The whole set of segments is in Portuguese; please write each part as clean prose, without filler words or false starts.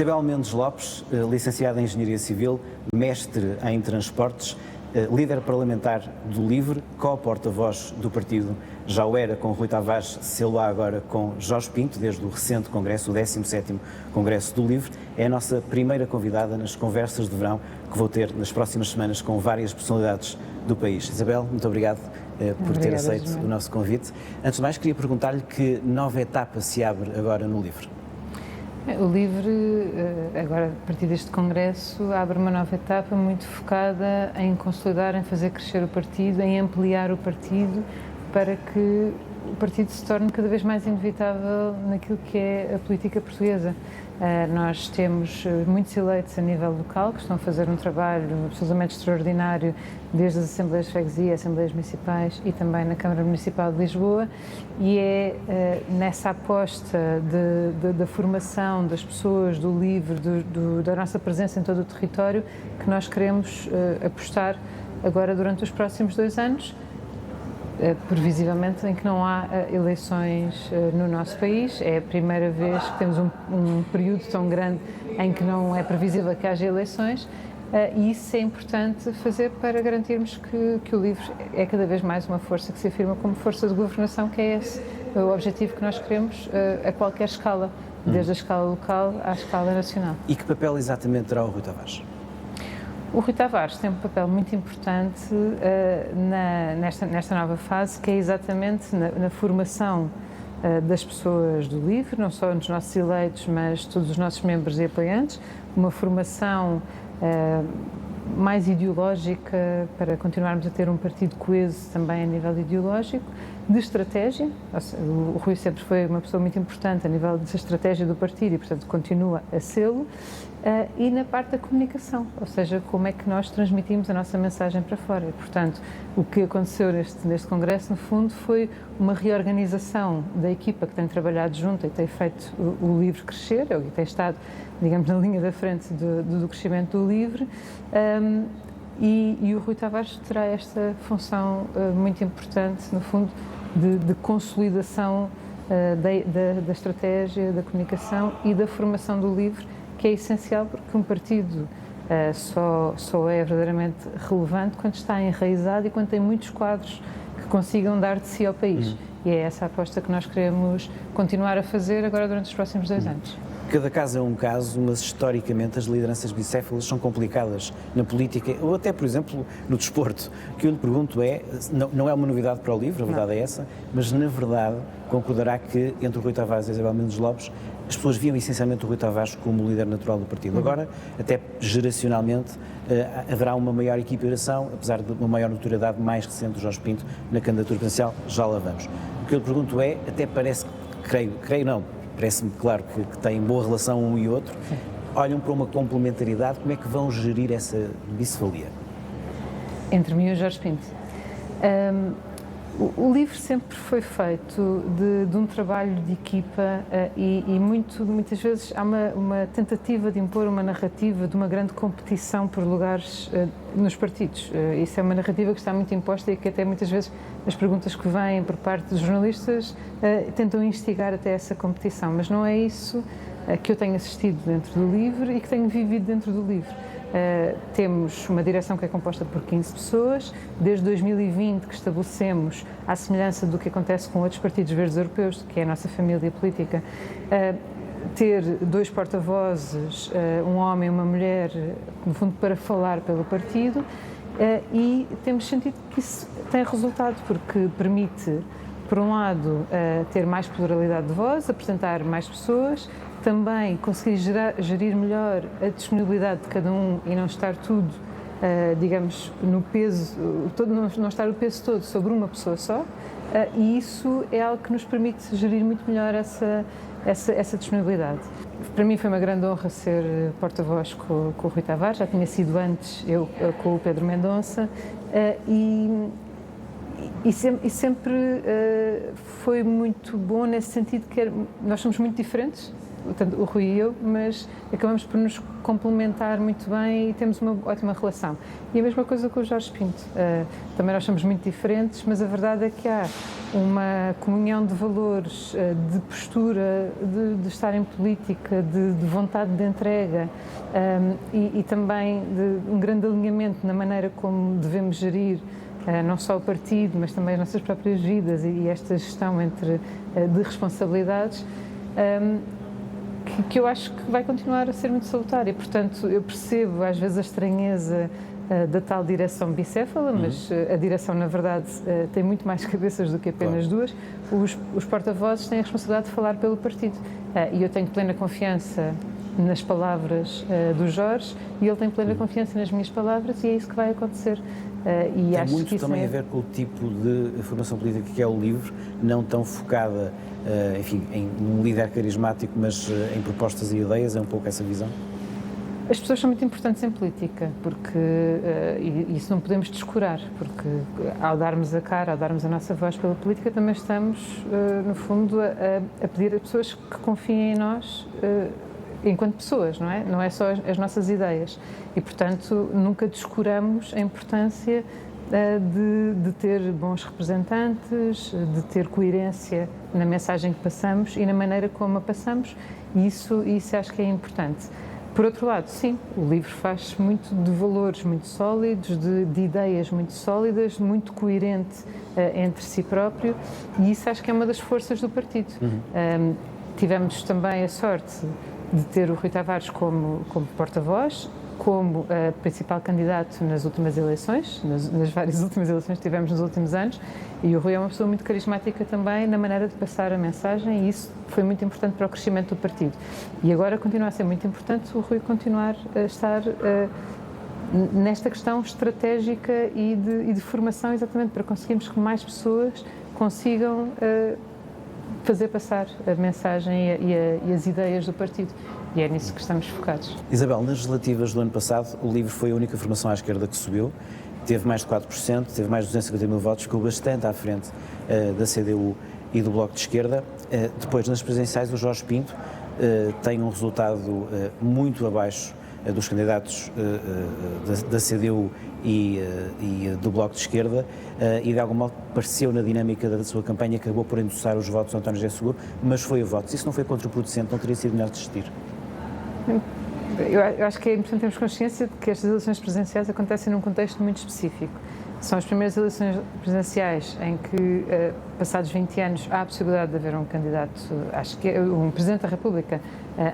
Isabel Mendes Lopes, licenciada em Engenharia Civil, mestre em Transportes, líder parlamentar do LIVRE, co-porta-voz do partido, já o era com Rui Tavares, sê-lo-á agora com Jorge Pinto, desde o recente congresso, o 17º Congresso do LIVRE. É a nossa primeira convidada nas conversas de verão que vou ter nas próximas semanas com várias personalidades do país. Isabel, muito obrigado por ter aceito o nosso convite. Antes de mais, queria perguntar-lhe que nova etapa se abre agora no LIVRE. O LIVRE, agora a partir deste congresso, abre uma nova etapa muito focada em consolidar, em fazer crescer o partido, em ampliar o partido para que o partido se torne cada vez mais inevitável naquilo que é a política portuguesa. Nós temos muitos eleitos a nível local que estão a fazer um trabalho absolutamente extraordinário desde as Assembleias de Freguesia, Assembleias Municipais e também na Câmara Municipal de Lisboa, e é nessa aposta da formação das pessoas, do LIVRE, da nossa presença em todo o território que nós queremos apostar agora durante os próximos 2 anos, previsivelmente em que não há eleições no nosso país. É a primeira vez que temos um período tão grande em que não é previsível que haja eleições, e isso é importante fazer para garantirmos que o LIVRE é cada vez mais uma força que se afirma como força de governação, que é esse o objetivo que nós queremos a qualquer escala, desde a escala local à escala nacional. E que papel exatamente terá o Rui Tavares? O Rui Tavares tem um papel muito importante nesta nova fase, que é exatamente na formação das pessoas do LIVRE, não só nos nossos eleitos, mas todos os nossos membros e apoiantes, uma formação mais ideológica para continuarmos a ter um partido coeso também a nível ideológico, de estratégia. O Rui sempre foi uma pessoa muito importante a nível de estratégia do partido e, portanto, continua a sê-lo. E na parte da comunicação, ou seja, como é que nós transmitimos a nossa mensagem para fora. E, portanto, o que aconteceu neste congresso, no fundo, foi uma reorganização da equipa que tem trabalhado junto e tem feito o LIVRE crescer, e tem estado, digamos, na linha da frente do crescimento do LIVRE, e o Rui Tavares terá esta função muito importante, no fundo, de consolidação da estratégia, da comunicação e da formação do LIVRE, que é essencial porque um partido só é verdadeiramente relevante quando está enraizado e quando tem muitos quadros que consigam dar de si ao país. E é essa a aposta que nós queremos continuar a fazer agora durante os próximos 2 anos. Cada caso é um caso, mas historicamente as lideranças bicéfalas são complicadas na política ou até, por exemplo, no desporto. O que eu lhe pergunto é, não é uma novidade para o LIVRE, a verdade é essa, mas na verdade concordará que entre o Rui Tavares e a Isabel Mendes Lopes as pessoas viam essencialmente o Rui Tavares como líder natural do partido. Agora, até geracionalmente, haverá uma maior equiparação, apesar de uma maior notoriedade mais recente do Jorge Pinto na candidatura presidencial, já lá vamos. O que eu lhe pergunto é, até parece que, creio não, parece-me claro que têm boa relação um e outro, olham para uma complementaridade, como é que vão gerir essa bicefalia? Entre mim e o Jorge Pinto. O LIVRE sempre foi feito de um trabalho de equipa e muitas vezes há uma tentativa de impor uma narrativa de uma grande competição por lugares nos partidos. Isso é uma narrativa que está muito imposta e que até muitas vezes as perguntas que vêm por parte dos jornalistas tentam instigar até essa competição, mas não é isso que eu tenho assistido dentro do LIVRE e que tenho vivido dentro do LIVRE. Temos uma direção que é composta por 15 pessoas, desde 2020 que estabelecemos, à semelhança do que acontece com outros partidos verdes europeus, que é a nossa família política, ter 2 porta-vozes, um homem e uma mulher, no fundo para falar pelo partido, e temos sentido que isso tem resultado, porque permite, por um lado, ter mais pluralidade de voz, apresentar mais pessoas, também conseguir gerir melhor a disponibilidade de cada um e não estar tudo, digamos, no peso, não estar o peso todo sobre uma pessoa só, e isso é algo que nos permite gerir muito melhor essa disponibilidade. Para mim foi uma grande honra ser porta-voz com o Rui Tavares, já tinha sido antes eu com o Pedro Mendonça, e sempre foi muito bom nesse sentido que nós somos muito diferentes, tanto o Rui e eu, mas acabamos por nos complementar muito bem e temos uma ótima relação. E a mesma coisa com o Jorge Pinto. Também nós somos muito diferentes, mas a verdade é que há uma comunhão de valores, de postura, de estar em política, de vontade de entrega e também de um grande alinhamento na maneira como devemos gerir não só o partido, mas também as nossas próprias vidas e esta gestão de responsabilidades, que eu acho que vai continuar a ser muito salutar. E, portanto, eu percebo às vezes a estranheza da tal direção bicéfala, mas a direção, na verdade, tem muito mais cabeças do que apenas duas. Os porta-vozes têm a responsabilidade de falar pelo partido. E eu tenho plena confiança nas palavras do Jorge e ele tem plena confiança nas minhas palavras e é isso que vai acontecer. E tem muito também a ver com o tipo de formação política que é o LIVRE, não tão focada, enfim, em um líder carismático, mas em propostas e ideias, é um pouco essa visão? As pessoas são muito importantes em política, porque e isso não podemos descurar, porque ao darmos a cara, ao darmos a nossa voz pela política, também estamos, no fundo, a pedir a pessoas que confiem em nós enquanto pessoas, não é? Não é só as nossas ideias. E, portanto, nunca descuramos a importância de ter bons representantes, de ter coerência na mensagem que passamos e na maneira como a passamos, e isso acho que é importante. Por outro lado, sim, o livro faz muito de valores muito sólidos, de ideias muito sólidas, muito coerente entre si próprio, e isso acho que é uma das forças do partido. Tivemos também a sorte de ter o Rui Tavares como porta-voz, como principal candidato nas últimas eleições, nas várias últimas eleições que tivemos nos últimos anos, e o Rui é uma pessoa muito carismática também na maneira de passar a mensagem, e isso foi muito importante para o crescimento do partido. E agora continua a ser muito importante o Rui continuar a estar nesta questão estratégica e de formação, exatamente para conseguirmos que mais pessoas consigam fazer passar a mensagem e as ideias do partido. E é nisso que estamos focados. Isabel, nas legislativas do ano passado, o LIVRE foi a única formação à esquerda que subiu, teve mais de 4%, teve mais de 250 mil votos, ficou bastante à frente da CDU e do Bloco de Esquerda. Depois, nas presidenciais, o Jorge Pinto tem um resultado muito abaixo dos candidatos da CDU e do Bloco de Esquerda, e de algum modo pareceu na dinâmica da sua campanha que acabou por endossar os votos de António José Seguro, mas foi o voto. Se isso não foi contraproducente, não teria sido melhor desistir? Eu acho que é importante termos consciência de que estas eleições presidenciais acontecem num contexto muito específico. São as primeiras eleições presidenciais em que, passados 20 anos, há a possibilidade de haver um candidato à esquerda, um Presidente da República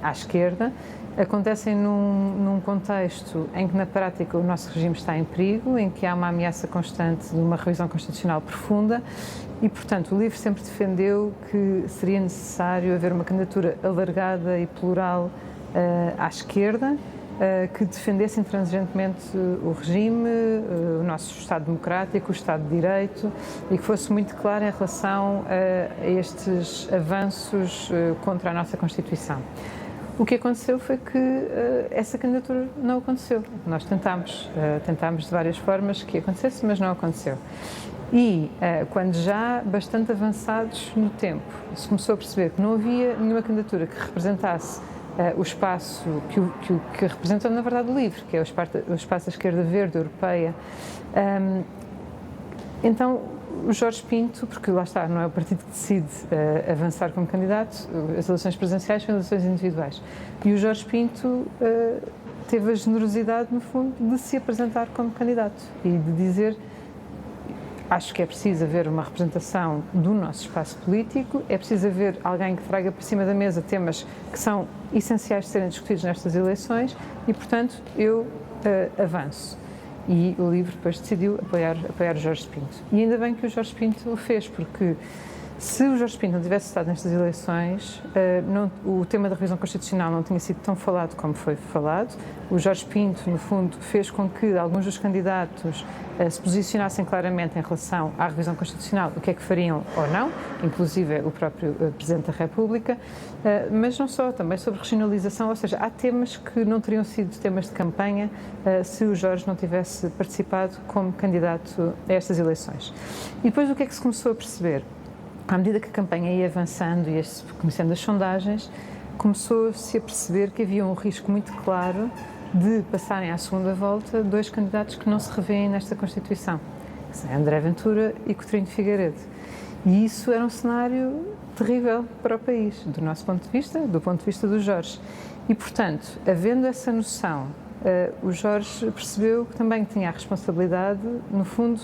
à esquerda. Acontecem num contexto em que, na prática, o nosso regime está em perigo, em que há uma ameaça constante de uma revisão constitucional profunda e, portanto, o LIVRE sempre defendeu que seria necessário haver uma candidatura alargada e plural à esquerda, que defendesse intransigentemente o regime, o nosso Estado democrático, o Estado de Direito e que fosse muito claro em relação a estes avanços contra a nossa Constituição. O que aconteceu foi que essa candidatura não aconteceu. Nós tentámos de várias formas que acontecesse, mas não aconteceu. E quando já bastante avançados no tempo, se começou a perceber que não havia nenhuma candidatura que representasse o espaço que representou, na verdade, o LIVRE, que é o espaço da esquerda verde europeia. Então, o Jorge Pinto, porque lá está, não é o partido que decide avançar como candidato, as eleições presidenciais são eleições individuais. E o Jorge Pinto teve a generosidade, no fundo, de se apresentar como candidato e de dizer: acho que é preciso haver uma representação do nosso espaço político, é preciso haver alguém que traga para cima da mesa temas que são essenciais de serem discutidos nestas eleições e, portanto, eu avanço. E o LIVRE depois decidiu apoiar o Jorge Pinto. E ainda bem que o Jorge Pinto o fez, porque se o Jorge Pinto não tivesse estado nestas eleições, o tema da revisão constitucional não tinha sido tão falado como foi falado. O Jorge Pinto, no fundo, fez com que alguns dos candidatos se posicionassem claramente em relação à revisão constitucional, o que é que fariam ou não, inclusive o próprio Presidente da República, mas não só, também sobre regionalização, ou seja, há temas que não teriam sido temas de campanha se o Jorge não tivesse participado como candidato a estas eleições. E depois o que é que se começou a perceber? À medida que a campanha ia avançando e ia-se conhecendo as sondagens, começou-se a perceber que havia um risco muito claro de passarem à segunda volta dois candidatos que não se revêem nesta Constituição, que são André Ventura e Coutinho de Figueiredo. E isso era um cenário terrível para o país, do nosso ponto de vista, do ponto de vista do Jorge. E, portanto, havendo essa noção, o Jorge percebeu que também tinha a responsabilidade, no fundo,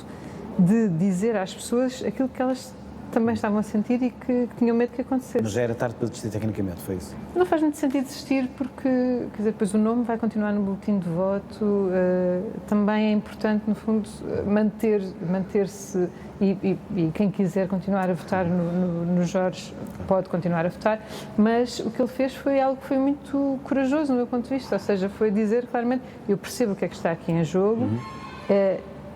de dizer às pessoas aquilo que elas também estavam a sentir e que tinham medo que acontecesse. Mas já era tarde para desistir tecnicamente, foi isso? Não faz muito sentido desistir porque, quer dizer, depois o nome vai continuar no boletim de voto, também é importante, no fundo, manter-se e quem quiser continuar a votar no Jorge pode continuar a votar, mas o que ele fez foi algo que foi muito corajoso no meu ponto de vista, ou seja, foi dizer claramente, eu percebo o que é que está aqui em jogo,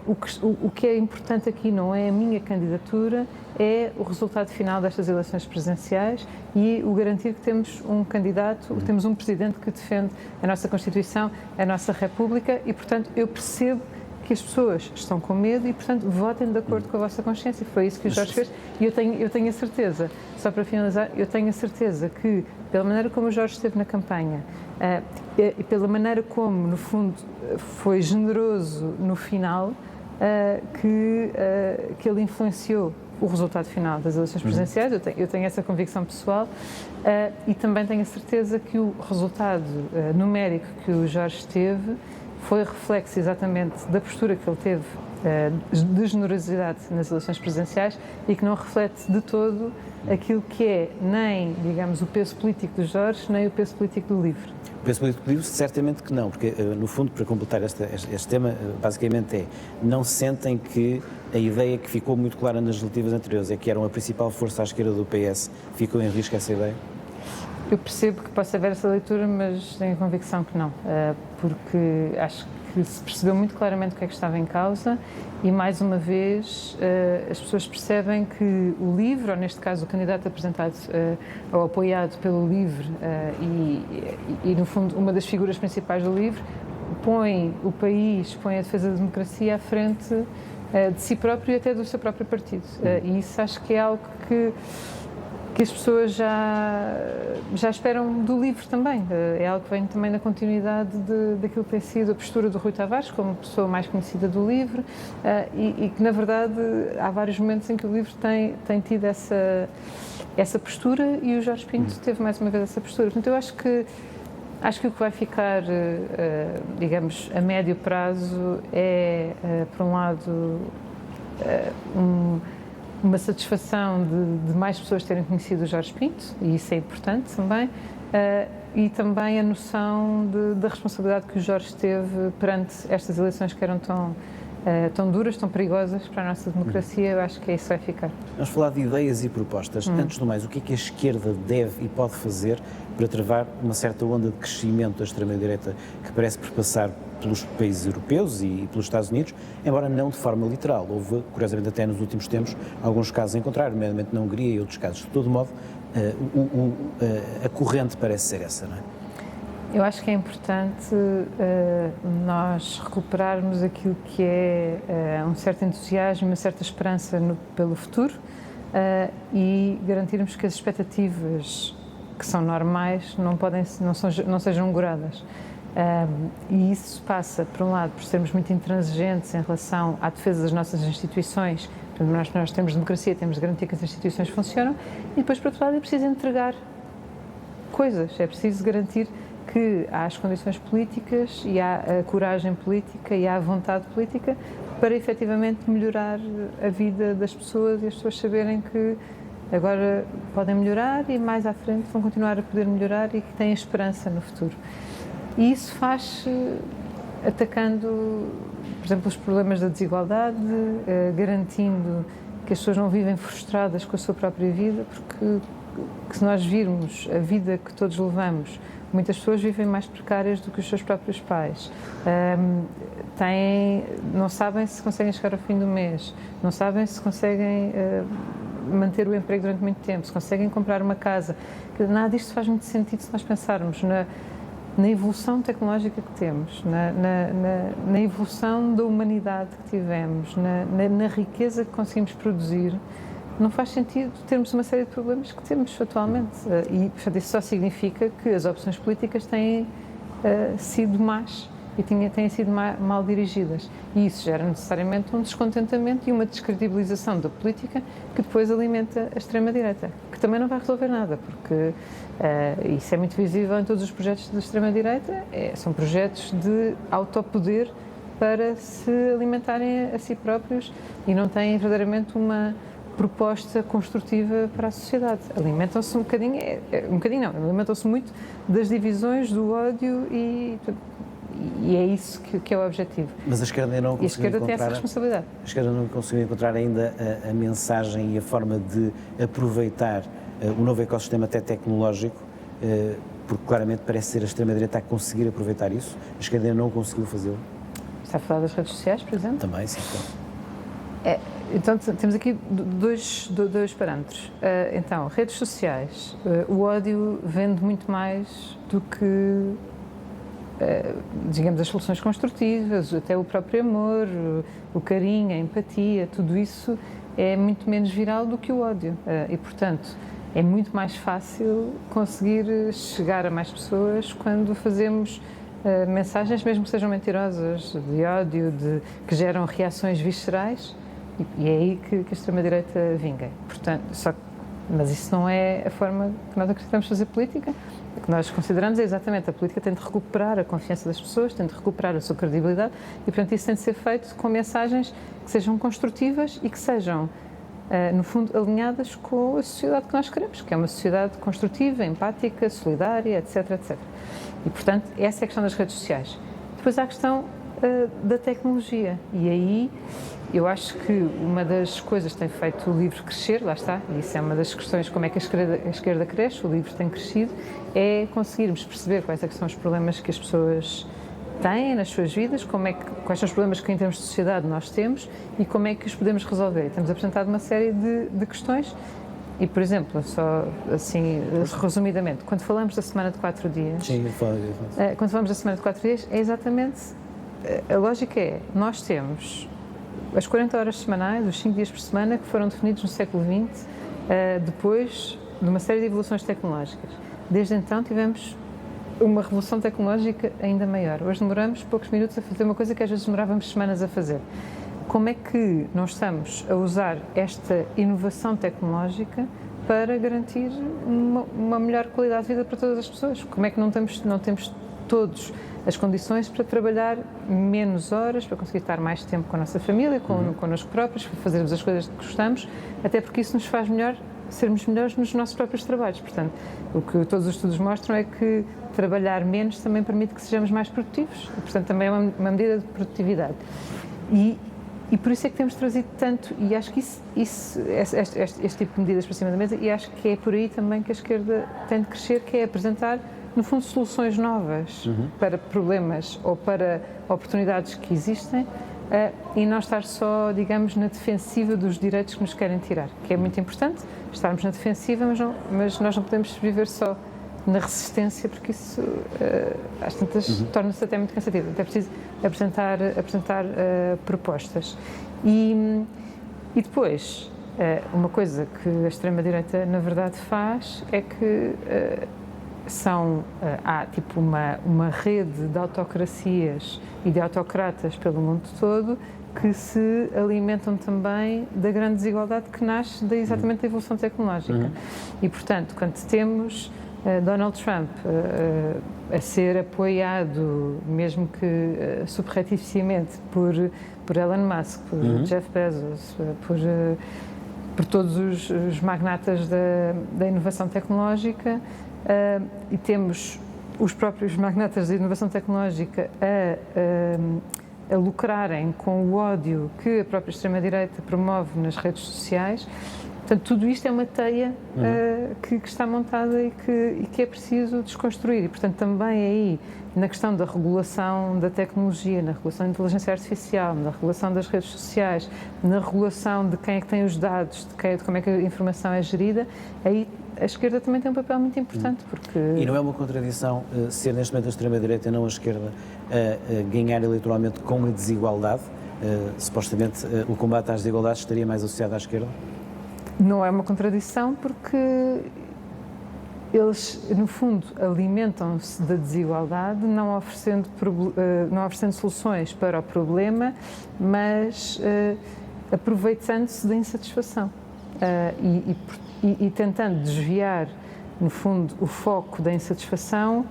o que é importante aqui não é a minha candidatura, é o resultado final destas eleições presidenciais e o garantir que temos um candidato, temos um presidente que defende a nossa Constituição, a nossa República e, portanto, eu percebo que as pessoas estão com medo e, portanto, votem de acordo com a vossa consciência. Foi isso que o Jorge fez e eu tenho a certeza, só para finalizar, eu tenho a certeza que, pela maneira como o Jorge esteve na campanha e pela maneira como, no fundo, foi generoso no final, que ele influenciou o resultado final das eleições presidenciais, eu tenho essa convicção pessoal e também tenho a certeza que o resultado numérico que o Jorge teve foi reflexo exatamente da postura que ele teve de generosidade nas eleições presidenciais e que não reflete de todo aquilo que é nem, digamos, o peso político do Jorge, nem o peso político do LIVRE. O peso político do LIVRE, certamente que não, porque, no fundo, para completar este tema, basicamente não sentem que a ideia que ficou muito clara nas legislativas anteriores é que eram a principal força à esquerda do PS, ficou em risco essa ideia? Eu percebo que possa haver essa leitura, mas tenho a convicção que não, porque acho que se percebeu muito claramente o que é que estava em causa e, mais uma vez, as pessoas percebem que o LIVRE, ou neste caso o candidato apresentado ou apoiado pelo LIVRE e, no fundo, uma das figuras principais do LIVRE, põe o país, põe a defesa da democracia à frente de si próprio e até do seu próprio partido. E isso acho que é algo que as pessoas já esperam do LIVRE também. É algo que vem também na continuidade daquilo que tem sido a postura do Rui Tavares, como pessoa mais conhecida do LIVRE, e que, na verdade, há vários momentos em que o LIVRE tem tido essa postura e o Jorge Pinto teve mais uma vez essa postura. Portanto, eu acho que o que vai ficar, digamos, a médio prazo é, por um lado, uma satisfação de mais pessoas terem conhecido o Jorge Pinto, e isso é importante também, e também a noção da responsabilidade que o Jorge teve perante estas eleições que eram tão duras, tão perigosas para a nossa democracia. Eu acho que isso vai ficar. Vamos falar de ideias e propostas. Antes do mais, o que a esquerda deve e pode fazer para travar uma certa onda de crescimento da extrema-direita que parece perpassar pelos países europeus e pelos Estados Unidos, embora não de forma literal. Houve, curiosamente, até nos últimos tempos, alguns casos em contrário, nomeadamente na Hungria e outros casos. De todo modo, a corrente parece ser essa, não é? Eu acho que é importante nós recuperarmos aquilo que é um certo entusiasmo, uma certa esperança pelo futuro e garantirmos que as expectativas que são normais não sejam goradas. E isso passa, por um lado, por sermos muito intransigentes em relação à defesa das nossas instituições. Portanto, nós temos democracia, temos de garantir que as instituições funcionam e depois, por outro lado, é preciso entregar coisas, é preciso garantir que há as condições políticas e há a coragem política e há a vontade política para efetivamente melhorar a vida das pessoas e as pessoas saberem que agora podem melhorar e mais à frente vão continuar a poder melhorar e que têm esperança no futuro. E isso faz atacando, por exemplo, os problemas da desigualdade, garantindo que as pessoas não vivem frustradas com a sua própria vida, porque se nós virmos a vida que todos levamos, muitas pessoas vivem mais precárias do que os seus próprios pais. Não sabem se conseguem chegar ao fim do mês, não sabem se conseguem manter o emprego durante muito tempo, se conseguem comprar uma casa. Nada disto faz muito sentido se nós pensarmos na evolução tecnológica que temos, na evolução da humanidade que tivemos, na riqueza que conseguimos produzir não faz sentido termos uma série de problemas que temos atualmente. E, portanto, isso só significa que as opções políticas têm sido más e têm sido mal dirigidas. E isso gera necessariamente um descontentamento e uma descredibilização da política que depois alimenta a extrema-direita, que também não vai resolver nada, porque isso é muito visível em todos os projetos da extrema-direita, são projetos de autopoder para se alimentarem a si próprios e não têm verdadeiramente uma proposta construtiva para a sociedade. Alimentam-se um bocadinho, alimentam-se muito das divisões, do ódio e é isso que é o objetivo. Mas a esquerda ainda não conseguiu encontrar... tem essa responsabilidade. A esquerda não conseguiu encontrar ainda a mensagem e a forma de aproveitar o novo ecossistema até tecnológico, porque claramente parece ser a extrema-direita a conseguir aproveitar isso. A esquerda ainda não conseguiu fazê-lo. Está a falar das redes sociais, por exemplo? Também, sim. Então, temos aqui dois parâmetros. Então, redes sociais. O ódio vende muito mais do que, digamos, as soluções construtivas, até o próprio amor, o carinho, a empatia, tudo isso é muito menos viral do que o ódio. E, portanto, é muito mais fácil conseguir chegar a mais pessoas quando fazemos mensagens, mesmo que sejam mentirosas, de ódio, que geram reações viscerais, e é aí que a extrema-direita vinga. Portanto, mas isso não é a forma que nós acreditamos fazer política. O que nós consideramos é exatamente a política tem de recuperar a confiança das pessoas, tem de recuperar a sua credibilidade e, portanto, isso tem de ser feito com mensagens que sejam construtivas e que sejam, no fundo, alinhadas com a sociedade que nós queremos, que é uma sociedade construtiva, empática, solidária, etc, etc. E, portanto, essa é a questão das redes sociais. Depois há a questão da tecnologia. E aí eu acho que uma das coisas que tem feito o livro crescer, lá está, e isso é uma das questões, como é que a esquerda cresce, o livro tem crescido, é conseguirmos perceber quais é que são os problemas que as pessoas têm nas suas vidas, quais são os problemas que em termos de sociedade nós temos e como é que os podemos resolver. E temos apresentado uma série de questões. E, por exemplo, só assim, resumidamente, quando falamos da semana de 4 dias... Sim, quando falamos da semana de 4 dias, é exatamente... A lógica é, nós temos as 40 horas semanais, os 5 dias por semana, que foram definidos no século XX, depois de uma série de evoluções tecnológicas. Desde então tivemos uma revolução tecnológica ainda maior. Hoje demoramos poucos minutos a fazer uma coisa que às vezes demorávamos semanas a fazer. Como é que nós estamos a usar esta inovação tecnológica para garantir uma melhor qualidade de vida para todas as pessoas? Como é que não temos todos as condições para trabalhar menos horas, para conseguir estar mais tempo com a nossa família, connosco próprios, para fazermos as coisas que gostamos, até porque isso nos faz sermos melhores nos nossos próprios trabalhos. Portanto, o que todos os estudos mostram é que trabalhar menos também permite que sejamos mais produtivos. E, portanto, também é uma medida de produtividade. E por isso é que temos trazido tanto, e acho que este tipo de medidas para cima da mesa, e acho que é por aí também que a esquerda tem de crescer, que é apresentar, no fundo, soluções novas para problemas ou para oportunidades que existem, e não estar só, digamos, na defensiva dos direitos que nos querem tirar, que é muito importante estarmos na defensiva, mas nós não podemos viver só na resistência, porque isso, às tantas, torna-se até muito cansativo. Até preciso apresentar propostas. E depois, uma coisa que a extrema-direita, na verdade, faz é que há tipo uma rede de autocracias e de autocratas pelo mundo todo que se alimentam também da grande desigualdade que nasce exatamente da evolução tecnológica. E, portanto, quando temos Donald Trump a ser apoiado, mesmo que subrepticiamente, por Elon Musk, por Jeff Bezos, por todos os magnatas da inovação tecnológica, e temos os próprios magnatas da inovação tecnológica a lucrarem com o ódio que a própria extrema-direita promove nas redes sociais. Portanto, tudo isto é uma teia que está montada e que é preciso desconstruir. E, portanto, também aí, na questão da regulação da tecnologia, na regulação da inteligência artificial, na regulação das redes sociais, na regulação de quem é que tem os dados, de como é que a informação é gerida, aí a esquerda também tem um papel muito importante, porque... E não é uma contradição ser neste momento a extrema-direita e não a esquerda ganhar eleitoralmente com a desigualdade? Supostamente o combate às desigualdades estaria mais associado à esquerda? não é uma contradição, porque eles, no fundo, alimentam-se da desigualdade, não oferecendo soluções para o problema, mas aproveitando-se da insatisfação e tentando desviar, no fundo, o foco da insatisfação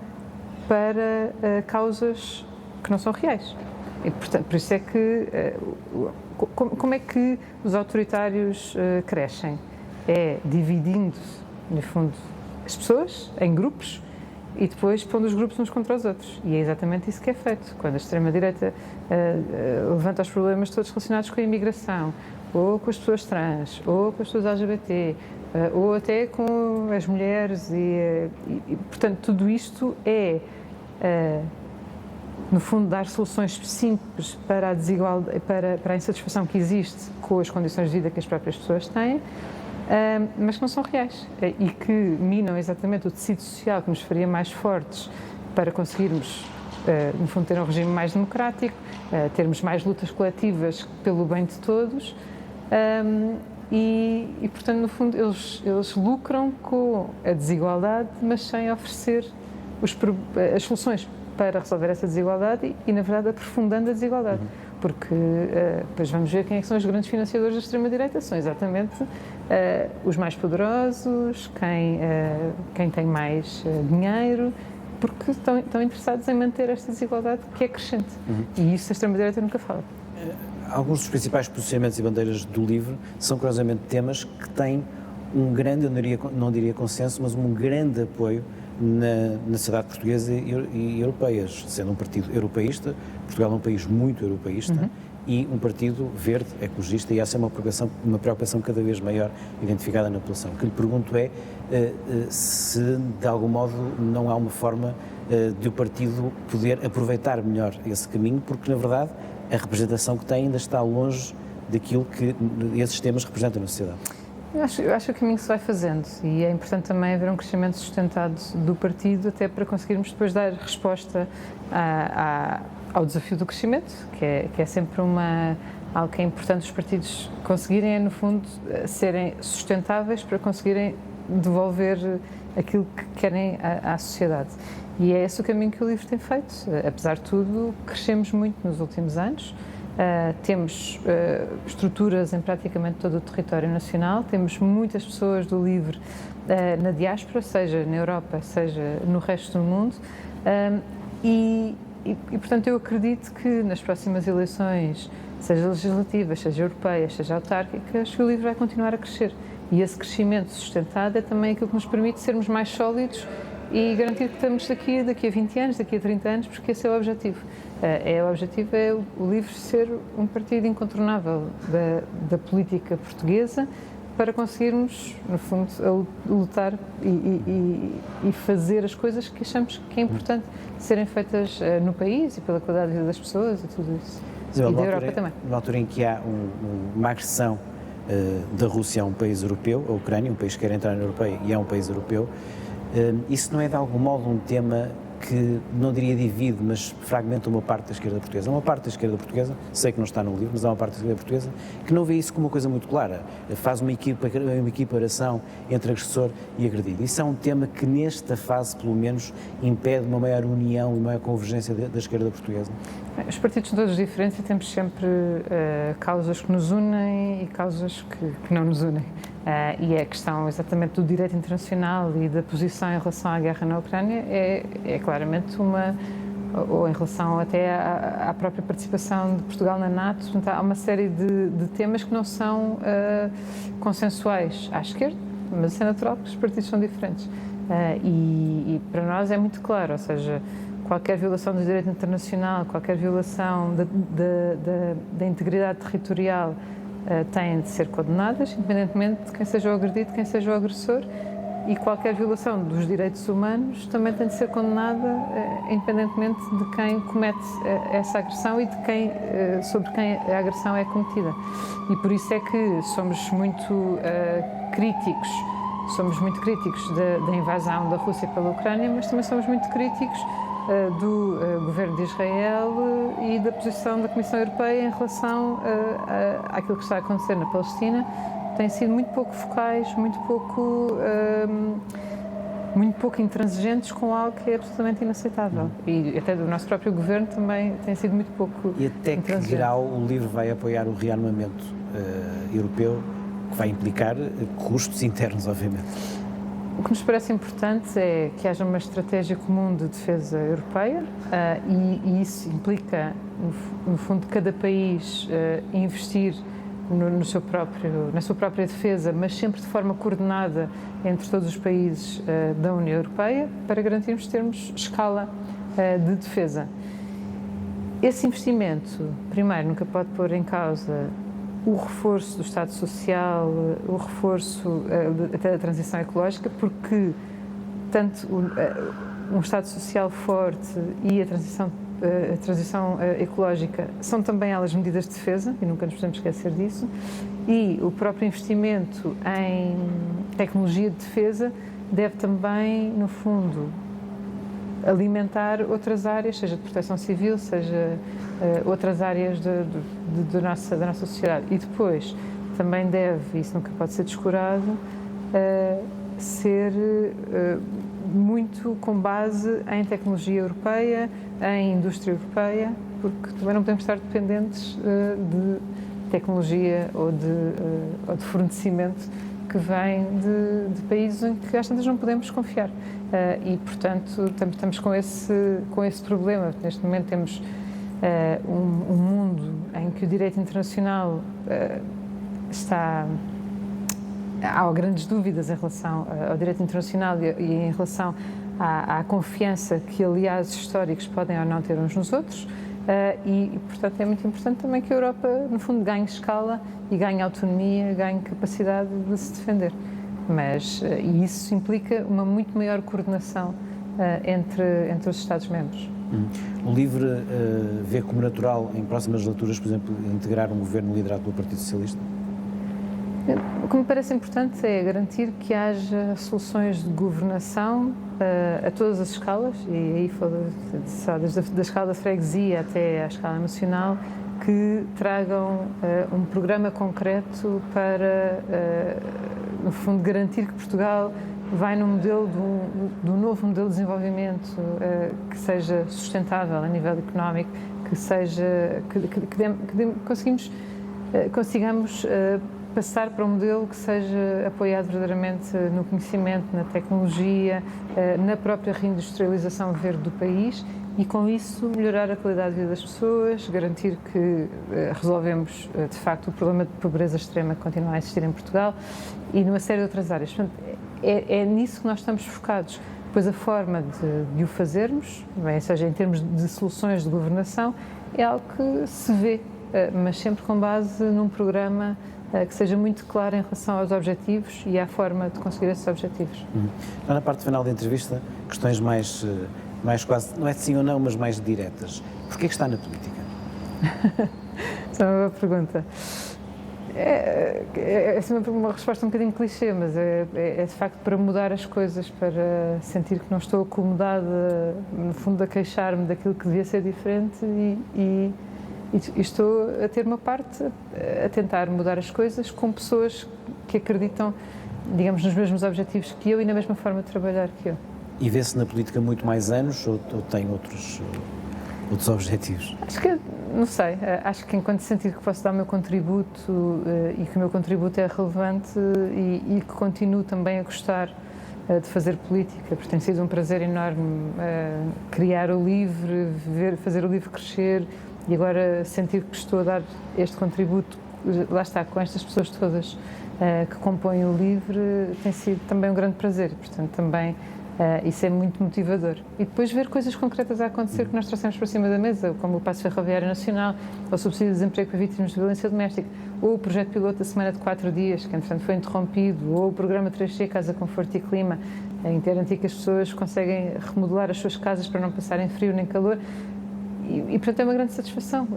para causas que não são reais. E, portanto, por isso é que, como é que os autoritários crescem? É dividindo, no fundo, as pessoas em grupos e depois pondo os grupos uns contra os outros. E é exatamente isso que é feito. Quando a extrema-direita levanta os problemas todos relacionados com a imigração, ou com as pessoas trans, ou com as pessoas LGBT, ou até com as mulheres e portanto, tudo isto é, no fundo, dar soluções simples para a desigualdade, para a insatisfação que existe com as condições de vida que as próprias pessoas têm, mas que não são reais e que minam exatamente o tecido social que nos faria mais fortes para conseguirmos, no fundo, ter um regime mais democrático, termos mais lutas coletivas pelo bem de todos e portanto, no fundo, eles lucram com a desigualdade, mas sem oferecer as soluções para resolver essa desigualdade e na verdade, aprofundando a desigualdade. Porque depois vamos ver quem é que são os grandes financiadores da extrema-direita, são exatamente os mais poderosos, quem tem mais dinheiro, porque estão interessados em manter esta desigualdade que é crescente. E isso a extrema-direita nunca fala. Alguns dos principais posicionamentos e bandeiras do livro são, curiosamente, temas que têm um grande, eu não diria consenso, mas um grande apoio na sociedade portuguesa e europeias, sendo um partido europeísta. Portugal é um país muito europeísta e um partido verde, ecologista, e essa é uma preocupação cada vez maior identificada na população. O que lhe pergunto é se, de algum modo, não há uma forma de o partido poder aproveitar melhor esse caminho, porque, na verdade, a representação que tem ainda está longe daquilo que esses temas representam na sociedade. Eu acho que o caminho se vai fazendo e é importante também haver um crescimento sustentado do partido, até para conseguirmos depois dar resposta ao desafio do crescimento, que é sempre algo que é importante os partidos conseguirem, no fundo, serem sustentáveis para conseguirem devolver aquilo que querem à sociedade. E é esse o caminho que o livro tem feito. Apesar de tudo, crescemos muito nos últimos anos. Temos estruturas em praticamente todo o território nacional, temos muitas pessoas do LIVRE na diáspora, seja na Europa, seja no resto do mundo, e portanto eu acredito que nas próximas eleições, seja legislativas, seja europeias, seja autárquicas, o LIVRE vai continuar a crescer. E esse crescimento sustentado é também aquilo que nos permite sermos mais sólidos e garantir que estamos daqui a 20 anos, daqui a 30 anos, porque esse é o objetivo. O objetivo é o LIVRE ser um partido incontornável da política portuguesa para conseguirmos, no fundo, lutar e fazer as coisas que achamos que é importante serem feitas no país e pela qualidade de vida das pessoas e tudo isso. E da Europa também. Na altura em que há uma agressão da Rússia a um país europeu, a Ucrânia, um país que quer entrar na Europeia e é um país europeu, isso não é de algum modo um tema que, não diria divide, mas fragmenta uma parte da esquerda portuguesa? Há uma parte da esquerda portuguesa, sei que não está no livro, mas há uma parte da esquerda portuguesa que não vê isso como uma coisa muito clara, faz uma equiparação entre agressor e agredido. Isso é um tema que nesta fase, pelo menos, impede uma maior união e uma maior convergência da esquerda portuguesa? Os partidos são todos diferentes e temos sempre causas que nos unem e causas que não nos unem. E a questão exatamente do direito internacional e da posição em relação à guerra na Ucrânia é claramente ou em relação até à própria participação de Portugal na NATO. Portanto, há uma série de temas que não são consensuais à esquerda, mas isso é natural porque os partidos são diferentes. E para nós é muito claro, ou seja, qualquer violação do direito internacional, qualquer violação da integridade territorial têm de ser condenadas, independentemente de quem seja o agredido, quem seja o agressor, e qualquer violação dos direitos humanos também tem de ser condenada, independentemente de quem comete essa agressão e sobre quem a agressão é cometida. E por isso é que somos muito críticos da invasão da Rússia pela Ucrânia, mas também somos muito críticos do governo de Israel e da posição da Comissão Europeia em relação àquilo que está a acontecer na Palestina, têm sido muito pouco focais, muito pouco intransigentes com algo que é absolutamente inaceitável. E até do nosso próprio governo também tem sido muito pouco E até que grau o livro vai apoiar o rearmamento europeu, que vai implicar custos internos, obviamente? O que nos parece importante é que haja uma estratégia comum de defesa europeia e isso implica, no fundo, cada país investir na sua própria defesa, mas sempre de forma coordenada entre todos os países da União Europeia, para garantirmos termos escala de defesa. Esse investimento, primeiro, nunca pode pôr em causa o reforço do Estado Social, o reforço até da transição ecológica, porque tanto um Estado Social forte e a transição ecológica são também elas medidas de defesa, e nunca nos podemos esquecer disso, e o próprio investimento em tecnologia de defesa deve também, no fundo, alimentar outras áreas, seja de proteção civil, seja outras áreas da nossa sociedade. E depois também deve, isso nunca pode ser descurado, ser muito com base em tecnologia europeia, em indústria europeia, porque também não podemos estar dependentes de tecnologia ou de fornecimento que vem de países em que às tantas não podemos confiar. E, portanto, estamos com esse problema. Neste momento temos um mundo em que o direito internacional há grandes dúvidas em relação ao direito internacional e em relação à confiança que aliados históricos podem ou não ter uns nos outros. E, portanto, é muito importante também que a Europa, no fundo, ganhe escala e ganhe autonomia, ganhe capacidade de se defender. E isso implica uma muito maior coordenação entre os Estados-membros. O LIVRE vê como natural, em próximas legislaturas, por exemplo, integrar um governo liderado pelo Partido Socialista? O que me parece importante é garantir que haja soluções de governação a todas as escalas, e aí desde a escala da freguesia até à escala nacional, que tragam um programa concreto para, no fundo, garantir que Portugal vai no modelo do novo modelo de desenvolvimento que seja sustentável a nível económico, consigamos passar para um modelo que seja apoiado verdadeiramente no conhecimento, na tecnologia, na própria reindustrialização verde do país e, com isso, melhorar a qualidade de vida das pessoas, garantir que resolvemos, de facto, o problema de pobreza extrema que continua a existir em Portugal e numa série de outras áreas. Portanto, é nisso que nós estamos focados. Depois, a forma de o fazermos, bem, seja em termos de soluções de governação, é algo que se vê, mas sempre com base num programa que seja muito claro em relação aos objetivos e à forma de conseguir esses objetivos. Na parte final da entrevista, questões mais quase, não é de sim ou não, mas mais diretas. Porquê que está na política? Essa é uma boa pergunta. É sempre uma resposta um bocadinho clichê, mas é de facto para mudar as coisas, para sentir que não estou acomodada, no fundo, a queixar-me daquilo que devia ser diferente e estou a ter uma parte a tentar mudar as coisas com pessoas que acreditam, digamos, nos mesmos objetivos que eu e na mesma forma de trabalhar que eu. E vê-se na política muito mais anos ou tem outros objetivos? Acho que, não sei, acho que enquanto sentir que posso dar o meu contributo e que o meu contributo é relevante e que continuo também a gostar de fazer política, porque tem sido um prazer enorme criar o LIVRE, fazer o LIVRE crescer e agora sentir que estou a dar este contributo, lá está, com estas pessoas todas que compõem o LIVRE, tem sido também um grande prazer, portanto também isso é muito motivador. E depois ver coisas concretas a acontecer que nós trouxemos para cima da mesa, como o Passo Ferroviário Nacional, ou o subsídio de desemprego para vítimas de violência doméstica, ou o projeto piloto da semana de 4 dias, que entretanto foi interrompido, ou o programa 3C, Casa Conforto e Clima, em garantir que as pessoas conseguem remodelar as suas casas para não passarem frio nem calor. E portanto é uma grande satisfação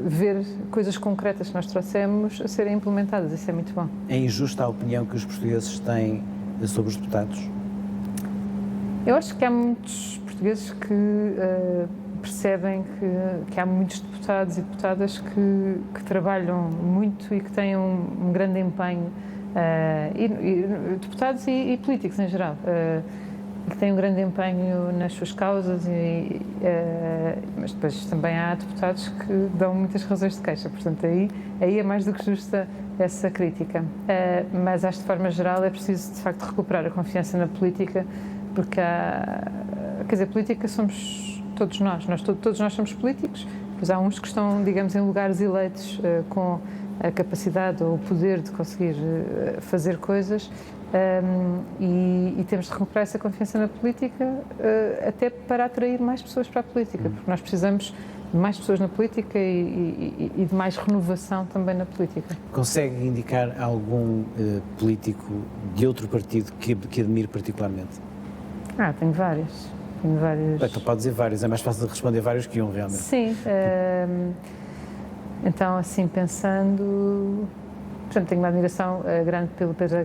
ver coisas concretas que nós trouxemos a serem implementadas, isso é muito bom. É injusta a opinião que os portugueses têm sobre os deputados? Eu acho que há muitos portugueses que percebem que há muitos deputados e deputadas que trabalham muito e que têm um grande empenho, deputados e políticos em geral, que têm um grande empenho nas suas causas, mas depois também há deputados que dão muitas razões de queixa, portanto aí é mais do que justa essa crítica. Mas acho que de forma geral é preciso de facto recuperar a confiança na política, porque política somos todos nós, todos nós somos políticos, pois há uns que estão, digamos, em lugares eleitos com a capacidade ou o poder de conseguir fazer coisas, e temos de recuperar essa confiança na política, até para atrair mais pessoas para a política, porque nós precisamos de mais pessoas na política e de mais renovação também na política. Consegue indicar algum político de outro partido que admire particularmente? Tenho vários. Então pode dizer vários, é mais fácil de responder vários que um, realmente. Sim. Então, assim, pensando... Portanto, tenho uma admiração grande pelo Pedro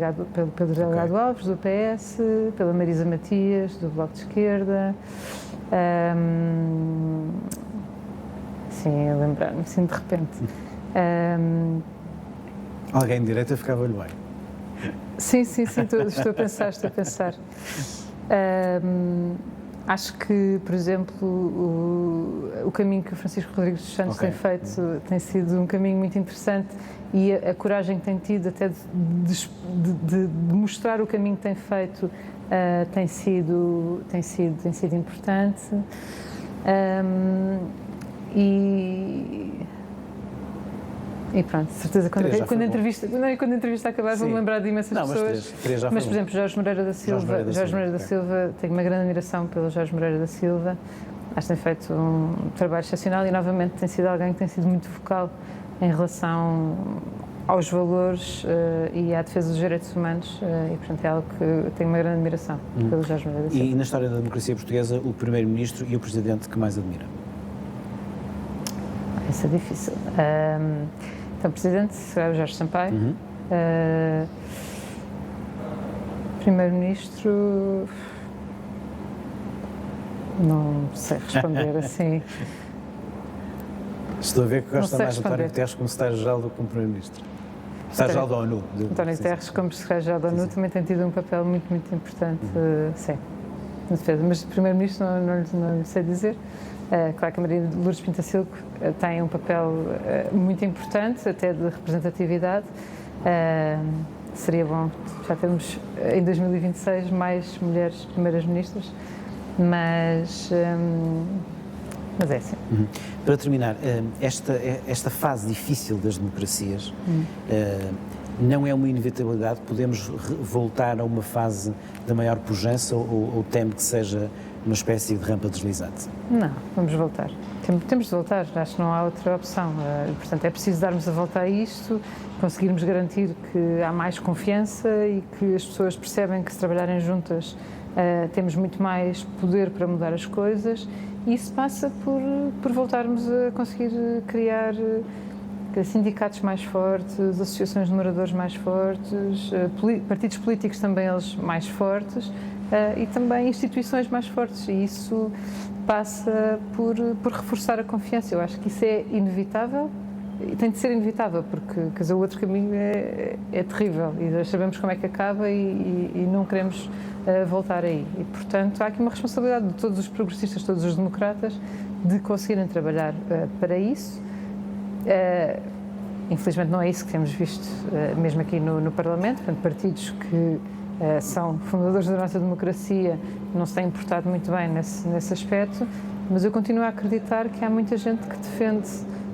Delgado Alves, do PS, pela Marisa Matias, do Bloco de Esquerda. Sim, a lembrar-me, assim, de repente. Alguém de direita ficava-lhe bem. Sim, estou a pensar. Acho que, por exemplo, o caminho que o Francisco Rodrigues dos Santos tem feito tem sido um caminho muito interessante, e a coragem que tem tido até de mostrar o caminho que tem feito tem sido importante. E pronto, certeza, quando a entrevista acabar, vou-me lembrar de imensas pessoas. Mas, por exemplo, Jorge Moreira da Silva, tenho uma grande admiração pelo Jorge Moreira da Silva. Acho que tem feito um trabalho excepcional e, novamente, tem sido alguém que tem sido muito vocal em relação aos valores e à defesa dos direitos humanos, e, portanto, é algo que eu tenho uma grande admiração pelo Jorge Moreira da Silva. E na história da democracia portuguesa, o primeiro-ministro e o presidente que mais admira? Isso é difícil. Então, o presidente será o Jorge Sampaio. Primeiro-ministro, não sei responder assim. Estou a ver que gosta mais de António Guterres como secretário-geral do que como primeiro-ministro. Secretário-geral da ONU. António Guterres, como secretário-geral da ONU, também tem tido um papel muito, muito importante, sim, na defesa. Mas de primeiro-ministro não lhe sei dizer. Claro que a Maria de Lourdes Pinto-Silco tem um papel muito importante, até de representatividade. Seria bom já termos, em 2026, mais mulheres primeiras-ministras, mas é assim. Para terminar, esta fase difícil das democracias não é uma inevitabilidade? Podemos voltar a uma fase da maior pujança ou teme que seja uma espécie de rampa deslizante? Não, vamos voltar. Temos de voltar, acho que não há outra opção. Portanto, é preciso darmos a volta a isto, conseguirmos garantir que há mais confiança e que as pessoas percebem que, se trabalharem juntas, temos muito mais poder para mudar as coisas, e isso passa por voltarmos a conseguir criar sindicatos mais fortes, associações de moradores mais fortes, partidos políticos também eles mais fortes, e também instituições mais fortes, e isso passa por reforçar a confiança. Eu acho que isso é inevitável e tem de ser inevitável, porque quer dizer, o outro caminho é terrível e nós sabemos como é que acaba e não queremos voltar aí. E, portanto, há aqui uma responsabilidade de todos os progressistas, todos os democratas, de conseguirem trabalhar para isso. Infelizmente não é isso que temos visto mesmo aqui no Parlamento, portanto, partidos que são fundadores da nossa democracia não se têm portado muito bem nesse aspecto, mas eu continuo a acreditar que há muita gente que defende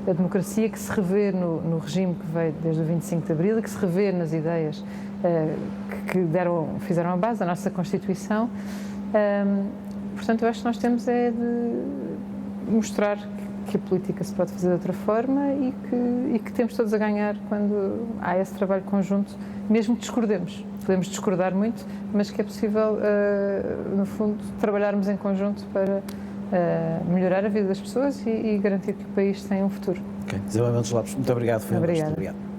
a democracia, que se revê no regime que veio desde o 25 de Abril e que se revê nas ideias que fizeram a base da nossa Constituição. Portanto, eu acho que nós temos é de mostrar que a política se pode fazer de outra forma e que temos todos a ganhar quando há esse trabalho conjunto, mesmo que discordemos. Podemos discordar muito, mas que é possível, no fundo, trabalharmos em conjunto para melhorar a vida das pessoas e garantir que o país tem um futuro. Isabel Mendes Lopes, muito obrigado. Foi um gosto. Obrigado.